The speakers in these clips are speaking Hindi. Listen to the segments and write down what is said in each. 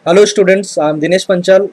Hello students, I am Dinesh Panchal.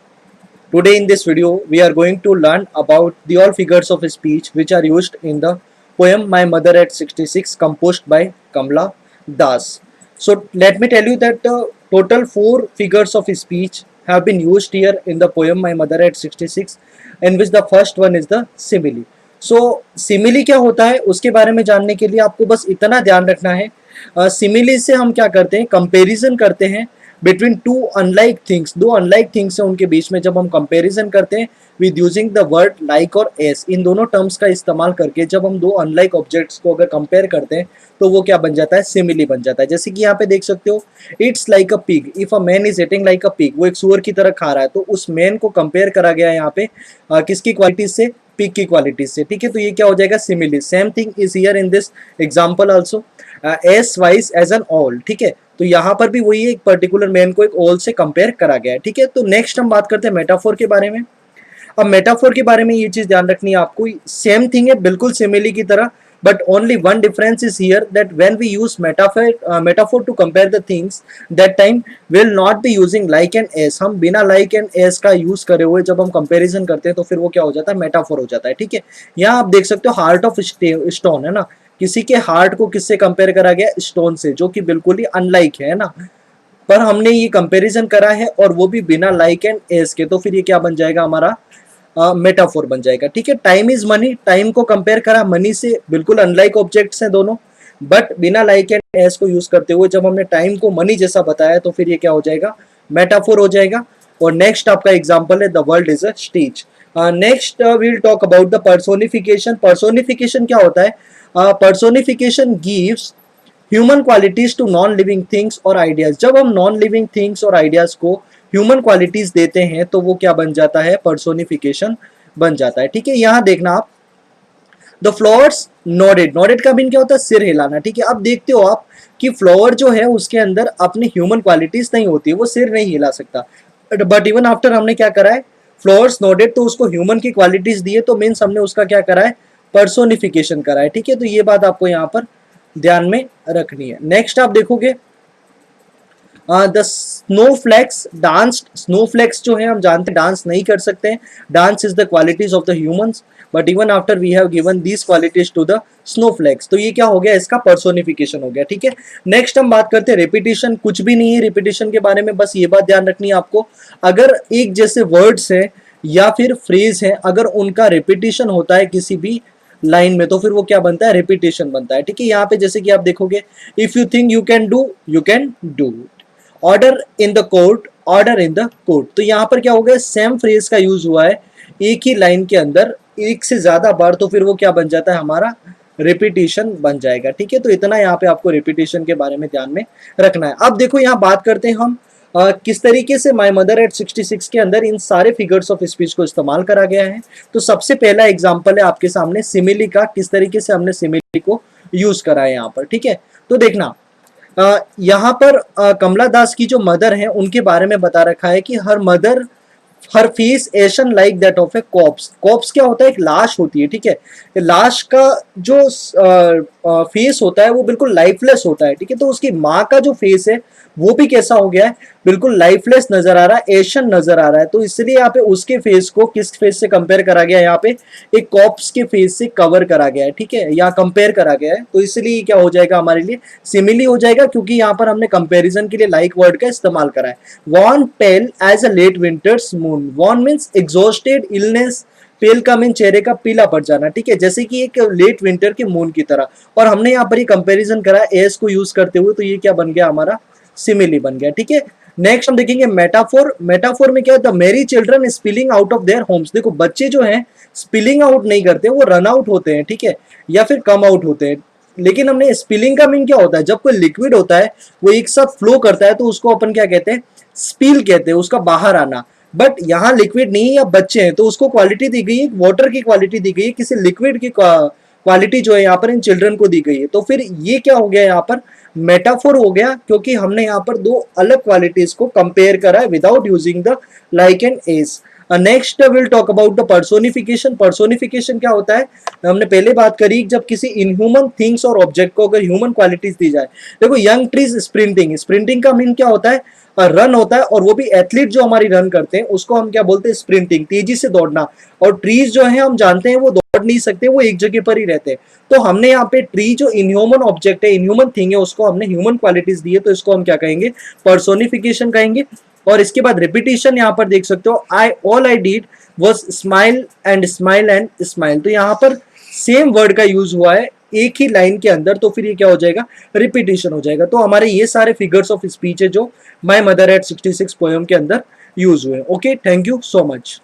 Today in this video, we are going to learn about the all figures of speech which are used in the poem My Mother at 66 composed by Kamla Das. So let me tell you that total 4 figures of speech have been used here in the poem My Mother at 66, in which the first one is the simile. So simile क्या होता है उसके बारे में जानने के लिए आपको बस इतना ध्यान रखना है। सिमिली से हम क्या करते हैं, कंपैरिजन करते हैं बिटवीन टू अनलाइक थिंग्स। दो अनलाइक थिंग्स है उनके बीच में जब हम कंपैरिजन करते हैं with using the word like और एस, इन दोनों टर्म्स का इस्तेमाल करके जब हम दो अनलाइक ऑब्जेक्ट्स को अगर कंपेयर करते हैं तो वो क्या बन जाता है, सिमिली बन जाता है। जैसे कि यहाँ पे देख सकते हो, it's like a pig if a man is eating like a pig, वो एक सुअर की तरह खा रहा है, तो उस मैन को कंपेयर करा गया है यहाँ पे किसकी क्वालिटी से, पिग की क्वालिटी से। ठीक है, तो ये क्या हो जाएगा, simile. Same thing is here in this example also, as wise as an all. ठीक है, तो यहाँ पर भी वही एक पर्टिकुलर मैन को एक ऑल से कंपेयर करा गया है। ठीक है, तो नेक्स्ट हम बात करते हैं मेटाफोर के बारे में। अब मेटाफोर के बारे में ये चीज ध्यान रखनी है आपको, सेम थिंग है बिल्कुल सिमिली की तरह, but only one difference is here that when we use metaphor to compare the things, that time will not be using like and as. हम बिना लाइक एंड एस का यूज करे हुए जब हम कंपैरिजन करते हैं तो फिर वो क्या हो जाता है, मेटाफोर हो जाता है। ठीक है, यहाँ आप देख सकते हो हार्ट ऑफ स्टोन है ना, किसी के हार्ट को किससे कंपेयर करा गया, स्टोन से, जो कि बिल्कुल ही अनलाइक है ना, पर हमने ये कंपैरिजन करा है और वो भी बिना लाइक एंड एस के, तो फिर ये क्या बन जाएगा, हमारा मेटाफोर बन जाएगा। ठीक है, टाइम इज मनी, टाइम को कंपेयर करा मनी से, बिल्कुल अनलाइक ऑब्जेक्ट्स हैं दोनों, बट बिना लाइक एंड एस को यूज करते हुए जब हमने टाइम को मनी जैसा बताया तो फिर ये क्या हो जाएगा, मेटाफोर हो जाएगा। और नेक्स्ट आपका एग्जांपल है the world is a stage. Next will talk about the personification. Personification क्या होता है, personification gives human qualities to non living things और आइडियाज। जब हम नॉन लिविंग थिंग्स और आइडियाज को ह्यूमन क्वालिटीज देते हैं तो वो क्या बन जाता है, पर्सोनिफिकेशन बन जाता है। ठीक है, यहां देखना आप, द फ्लावर्स नोडेड, नोडेड का मीन क्या होता है, सिर हिलाना। ठीक है, अब देखते हो आप कि फ्लावर जो है उसके अंदर अपनी ह्यूमन क्वालिटीज नहीं होती है, वो सिर नहीं हिला सकता, बट इवन आफ्टर हमने क्या करा है, फ्लावर्स नोडेड, तो उसको ह्यूमन की क्वालिटीज दी है, तो मीन्स हमने उसका क्या करा है, पर्सोनिफिकेशन करा है। ठीक है, तो ये बात आपको यहाँ पर ध्यान में रखनी है। नेक्स्ट आप देखोगे द स्नोफ्लेक्स डांस्ड। स्नोफ्लेक्स जो है हम जानते हैं डांस नहीं कर सकते हैं, dance is the qualities of the humans, but even after we have given these qualities to the snowflakes, तो ये क्या हो गया, इसका पर्सोनिफिकेशन हो गया। ठीक है, नेक्स्ट हम बात करते हैं रिपीटिशन। कुछ भी नहीं है रिपीटिशन के बारे में, बस ये बात ध्यान रखनी है आपको, अगर एक जैसे वर्ड्स है या फिर फ्रेज है, अगर उनका रिपीटिशन होता है किसी भी लाइन में तो फिर वो क्या बनता है, रिपीटेशन बनता है। ठीक है, यहाँ पे जैसे कि आप देखोगे, if you think you can do, you can do, order in the court, order in the court, तो यहाँ पर क्या हो गया, सेम फ्रेज का यूज हुआ है एक ही लाइन के अंदर एक से ज्यादा बार, तो फिर वो क्या बन जाता है, हमारा रिपीटिशन बन जाएगा। ठीक है, तो इतना यहाँ पे आपको रिपीटिशन के बारे में ध्यान में रखना है। अब देखो यहाँ बात करते हैं हम किस तरीके से माय मदर एट 66 के अंदर इन सारे फिगर्स ऑफ स्पीच को इस्तेमाल करा गया है। तो सबसे पहला एग्जांपल है आपके सामने सिमिली का, किस तरीके से हमने सिमिली को यूज करा है यहाँ पर। ठीक है, तो देखना यहाँ पर कमला दास की जो मदर है उनके बारे में बता रखा है कि her mother her face ashen like that of a corpse. Corpse क्या होता है, एक लाश होती है। ठीक है, लाश का जो फेस होता है वो बिल्कुल लाइफलेस होता है। ठीक है, तो उसकी माँ का जो फेस है वो भी कैसा हो गया है, बिल्कुल लाइफलेस नजर आ रहा है, एशन नजर आ रहा है, तो इसलिए यहाँ पे उसके फेस को किस फेस से कंपेयर करा गया है, यहाँ पे एक कॉप्स के फेस से कवर करा गया है। ठीक है, यहाँ कंपेयर करा गया है, तो इसलिए क्या हो जाएगा, हमारे लिए सिमिली हो जाएगा, क्योंकि यहाँ पर हमने कंपेरिजन के लिए लाइक वर्ड का इस्तेमाल करा है। Wan pale as a late winter's moon, wan means exhausted, illness, pale का मीन चेहरे का पीला पड़ जाना। ठीक है, जैसे कि एक लेट विंटर के मून की तरह, और हमने यहाँ पर ये कंपेरिजन करा एस को यूज करते हुए, तो ये क्या बन गया, हमारा सिमिली बन गया। ठीक है, नेक्स्ट हम देखेंगे मेटाफोर। मेटाफोर में क्या है, द मेरी children spilling out of their homes. देखो बच्चे जो हैं स्पिलिंग आउट नहीं करते, वो रन आउट होते हैं। ठीक है, या फिर कम आउट होते हैं, लेकिन हमने स्पिलिंग का मीन क्या होता है, जब कोई लिक्विड होता है वो एक साथ फ्लो करता है तो उसको अपन क्या कहते हैं, स्पिल कहते हैं, उसका बाहर आना। बट यहाँ लिक्विड नहीं है या बच्चे हैं, तो उसको क्वालिटी दी गई है, वाटर की क्वालिटी दी गई है, किसी लिक्विड की क्वालिटी जो है यहाँ पर इन चिल्ड्रन को दी गई है, तो फिर ये क्या हो गया, यहाँ पर मेटाफोर हो गया, क्योंकि हमने यहाँ पर दो अलग क्वालिटीज को कंपेयर करा है without using the like and as. Next will talk about the personification. Personification क्या होता है, हमने पहले बात करी, जब किसी इनह्यूमन थिंग्स और ऑब्जेक्ट को अगर ह्यूमन क्वालिटीज दी जाए। देखो यंग ट्रीज स्प्रिंटिंग, स्प्रिंटिंग का मीन क्या होता है, रन होता है, और वो भी एथलीट जो हमारी रन करते हैं उसको हम क्या बोलते हैं, स्प्रिंटिंग, तेजी से दौड़ना। और ट्रीज जो है हम जानते हैं वो दौड़ नहीं सकते, वो एक जगह पर ही रहते हैं। तो हमने यहाँ पे ट्री जो इनह्यूमन ऑब्जेक्ट है, इनह्यूमन थिंग है, उसको हमने ह्यूमन क्वालिटीज दी है, तो इसको हम क्या कहेंगे, पर्सोनिफिकेशन कहेंगे। और इसके बाद रिपीटिशन यहाँ पर देख सकते हो, all I did was smile and smile and smile. तो यहाँ पर सेम वर्ड का यूज हुआ है एक ही लाइन के अंदर, तो फिर ये क्या हो जाएगा, रिपीटिशन हो जाएगा। तो हमारे ये सारे फिगर्स ऑफ स्पीच है जो माय मदर एट 66 पोएम के अंदर यूज हुए। Okay, thank you so much.